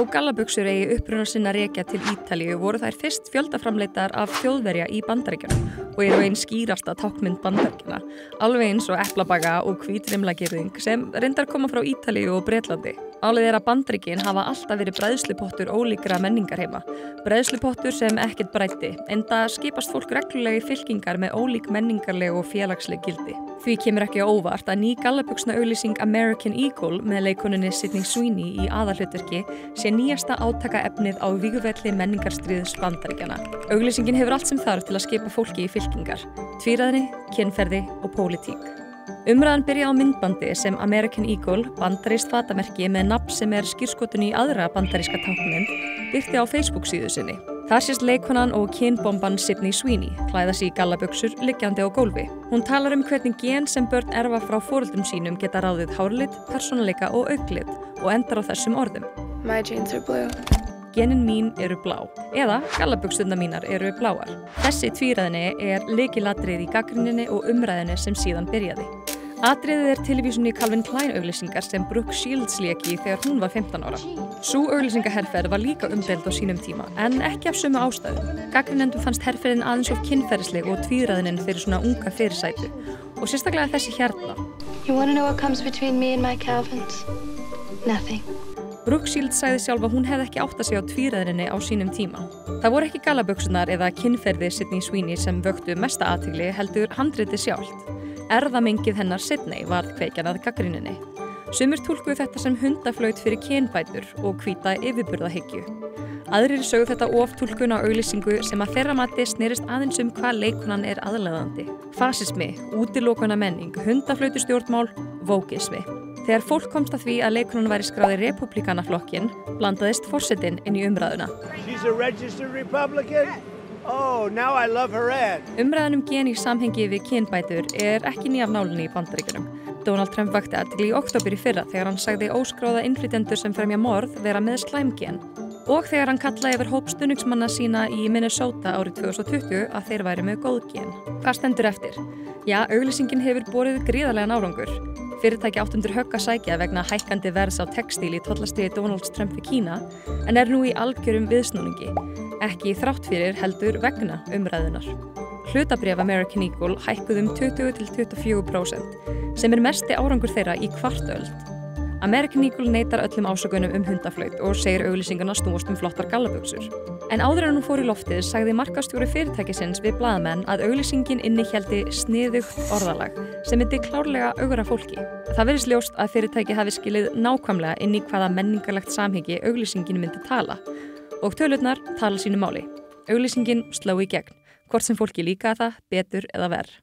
Þó gallabuxur eigi uppruna sinn að rekja til Ítalíu voru þær fyrst fjöldaframleiddar af Þjóðverja í Bandaríkjunum og eru ein skýrasta táknmynd Bandaríkjanna, alveg eins og eplabaga og hvítrimlagirðing sem reyndar koma frá Ítalíu og Bretlandi. Málið að Bandaríkin hafa alltaf verið bræðslupottur ólíkra menningarheima. Bræðslupottur sem ekkert bræddi, enda skipast fólk reglulega í fylkingar með ólík menningarleg og félagsleg gildi. Því kemur ekki á óvart að ný gallabuxna auglýsing American Eagle með leikoninni Sydney Sweeney í aðalhlutverki sé nýjasta átakaefnið á vígvelli menningarstríðs Bandaríkjanna. Auglýsingin hefur allt sem þarf til að skipa fólki í fylkingar, tvíræðni, kynferði og pólitík. Umræðan byrja á myndbandi sem American Eagle, bandarískt fatamerki með nafn sem skírskotun í aðra bandaríska táknmynd, birti á Facebook síðu sinni. Þar sést leikonan og kynbomban Sydney Sweeney klæða sig í gallabuxur liggjandi á gólfi. Hún talar hvernig gen sem börn erfa frá foreldrum sínum geta ráðið hárlit, persónuleika og augnlit og endar á þessum orðum. My jeans are blue. Genin mín eru blá, eða gallabuxurnar mínar eru bláar. Þessi tvíræðni lykilatriði í gagnrýninni og umræðinni sem síðan byrjaði. Atriðið tilvísun í Calvin Klein auglýsingar sem Brooke Shields lék í þegar hún var 15 ára. Sú auglýsingaherferð var líka umdeild á sínum tíma, en ekki af sömu ástæðum. Gagnrýnendum fannst herferðin aðeins of kynferðisleg og tvíræðnin fyrir svona unga fyrirsætu. Og sérstaklega þessi hérna. You wanna know what comes between me and my Calvins? Nothing. Brooke Shields sagði sjálf að hún hefði ekki áttað sig á tvíræðninni á sínum tíma. Það voru ekki gallabuxurnar eða kynferði Sydney Sweeney sem vöktu mesta athygli heldur handritið sjálft. Erfðamengið hennar Sydney varð kveikjan að gagnrýninni. Sumir túlkuðu þetta sem hundaflaut fyrir kynbætur og hvíta yfirburðahyggju. Aðrir sögðu þetta oftúlkun á auglýsingu sem að þeirra mati snerist aðeins hvað leikonan aðlaðandi. Fasismi, útilokana menning, hundaflautustjórnmál, vókismi. Þegar fólk komst að því að leikonan væri skráð í repúblikanaflokkinn, blandaðist forsetinn inn í umræðuna. She's a registered Republican? Oh, now I love her ad. Umræðan gen í samhengi við kynbætur ekki ný af nálinni í Bandaríkjunum. Donald Trump vakti athygli í október í fyrra þegar hann sagði óskráða innflytjendur sem fremja morð vera með slæmgen. Og þegar hann kallaði yfir hóp stuðningsmanna sína í Minnesota árið 2020 að þeir væri með góð gen. Hvað stendur eftir? Já, auglýsingin hefur borið gríðarlegan árangur. Fyrirtæki átt undir högg að sækja vegna hækkandi verðs á textíl í tollastigi Donald Trump við Kína, en nú í algjörum viðsnúningi. Ekki þrátt fyrir heldur vegna umræðunar. Hlutabréf American Eagle hækkuðu 20–24%, sem mesti árangur þeirra í kvartöld. American Eagle neitar öllum ásökunum hundaflaut og segir auglýsinguna snúast flottar gallabuxur. En áður en hún fór í loftið sagði markaðsstjóri fyrirtækisins við blaðamenn að auglýsingin innihéldi sniðugt orðalag sem myndi klárlega augra fólki. Það virðist ljóst að fyrirtæki hafi skilið nákvæmlega inn í hvaða menningarlegt samhengi auglýsingin myndi tala. Og tölurnar tala sínu máli. Auglýsingin sló í gegn, hvort sem fólki líkaði það betur eða verr.